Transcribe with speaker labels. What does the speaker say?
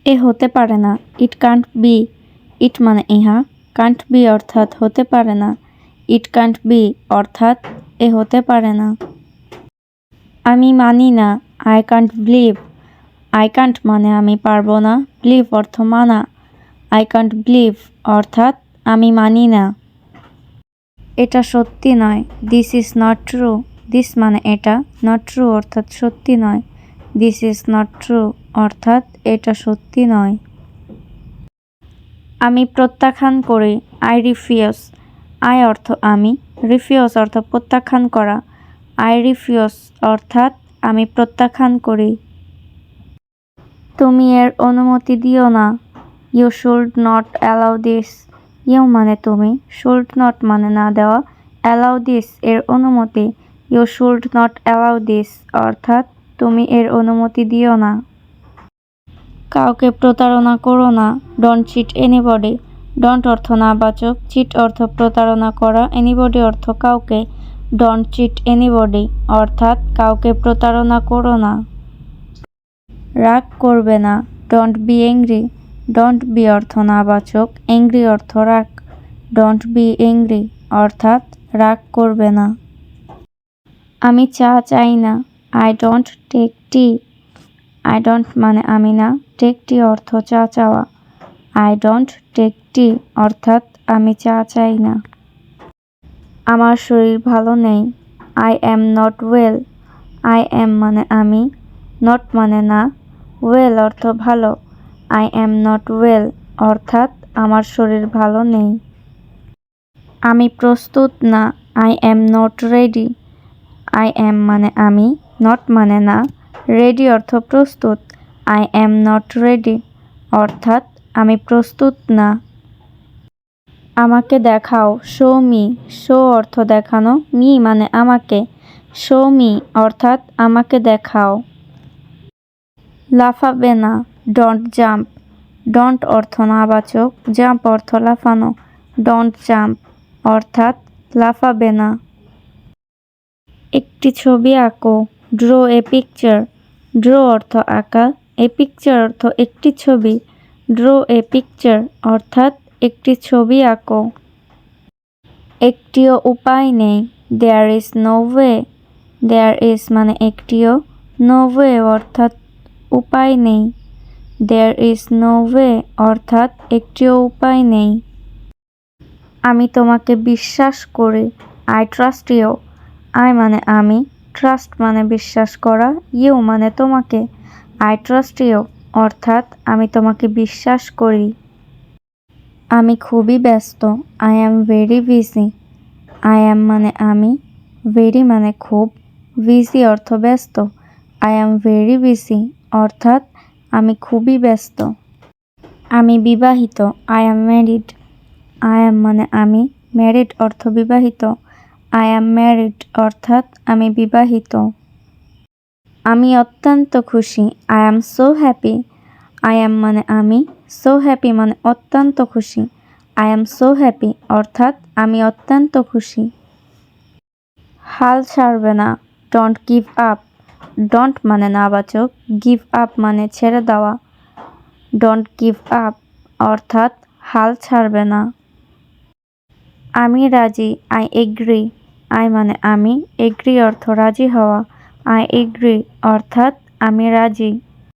Speaker 1: এ হতে পারে না। It can't be. ইট মানে ইহা, কান্ট বি অর্থাৎ হতে পারে না। ইট কান্ট বি অর্থাৎ এ হতে পারে না। আমি মানি না। I can't believe. I can't মানে আমি পারবো না, বিলিভ অর্থ মানা। আই কান্ট বিলিভ অর্থাৎ আমি মানি না। এটা সত্যি নয়। This is not true. This মানে এটা, নট ট্রু অর্থাৎ সত্যি নয়। দিস ইজ নট ট্রু অর্থাৎ এটা সত্যি নয়। আমি প্রত্যাখ্যান করি। I refuse. আই অর্থ আমি, রিফিউজ অর্থ প্রত্যাখ্যান করা। আই রিফিউজ অর্থাৎ আমি প্রত্যাখ্যান করি। তুমি এর অনুমতি দিও না। You should not allow this. You মানে তুমি, শুড নট মানে না দেওয়া, অ্যালাউ দিস এর অনুমতি। You should not allow this অর্থাৎ তুমি এর অনুমতি দিও না। কাউকে প্রতারণা করো না। Don't cheat anybody. ডোন্ট অর্থ নাবাচক, চিট অর্থ প্রতারণা করা, এনিবডি অর্থ কাউকে। ডোন্ট চিট এনিবডি অর্থাৎ কাউকে প্রতারণা করো না। রাগ করবে না। Don't be angry. Don't be অর্থ নাবাচক, অ্যাংরি অর্থ রাগ। ডোন্ট বি অ্যাংরি অর্থাৎ রাগ করবে না। আমি চা চাই না। I don't take tea. I don't মানে আমি না, টেক টি অর্থ চা চাওয়া। আই ডোন্ট টেক টি অর্থাৎ আমি চা চাই না। আমার শরীর ভালো নেই। I am not well. I am মানে আমি, নট মানে না, ওয়েল অর্থ ভালো। আই অ্যাম নট ওয়েল অর্থাৎ আমার শরীর ভালো নেই। আমি প্রস্তুত না। I am not ready. I am মানে আমি, নট মানে না, রেডি অর্থ প্রস্তুত। আই অ্যাম নট রেডি অর্থাৎ আমি প্রস্তুত না। আমাকে দেখাও। Show me. শো অর্থ দেখানো, মি মানে আমাকে। শো মি অর্থাৎ আমাকে দেখাও। লাফাবে না। Don't jump. ডোন্ট অর্থ নাবাচক, জাম্প অর্থ লাফানো। ডোন্ট জাম্প অর্থাৎ লাফাবে না। একটি ছবি আঁকো। Draw a picture. ড্র অর্থ আঁকা, এ পিকচার অর্থ একটি ছবি। ড্র এ পিকচার অর্থাৎ একটি ছবি আঁকো। একটিও উপায় নেই। There is no way. There is মানে একটিও, নো ওয়ে অর্থাৎ উপায় নেই। দেয়ার ইজ নো ওয়ে অর্থাৎ একটিও উপায় নেই। আমি তোমাকে বিশ্বাস করি। I trust you. আই মানে আমি, ট্রাস্ট মানে বিশ্বাস করা, ইউ মানে তোমাকে। আই ট্রাস্ট ইউ অর্থাৎ আমি তোমাকে বিশ্বাস করি। আমি খুবই ব্যস্ত। I am very busy. I am মানে আমি, ভেরি মানে খুব, বিজি অর্থ ব্যস্ত। আই অ্যাম ভেরি বিজি অর্থাৎ আমি খুবই ব্যস্ত। আমি বিবাহিত। I am married. I am মানে আমি, ম্যারিড অর্থ বিবাহিত। আই অ্যাম ম্যারিড অর্থাৎ আমি বিবাহিত। আমি অত্যন্ত খুশি। I am so happy. I am মানে আমি, সো হ্যাপি মানে অত্যন্ত খুশি। আই অ্যাম সো হ্যাপি অর্থাৎ আমি অত্যন্ত খুশি। হাল ছাড়বে না। Don't give up. ডোন্ট মানে নাবাচক, গিভ আপ মানে ছেড়ে দেওয়া। ডোন্ট গিভ আপ অর্থাৎ হাল ছাড়বে না। আমি রাজি। I agree. আই মানে আমি, এগ্রি অর্থ রাজি হওয়া। আই এগ্রি অর্থাৎ আমি রাজি।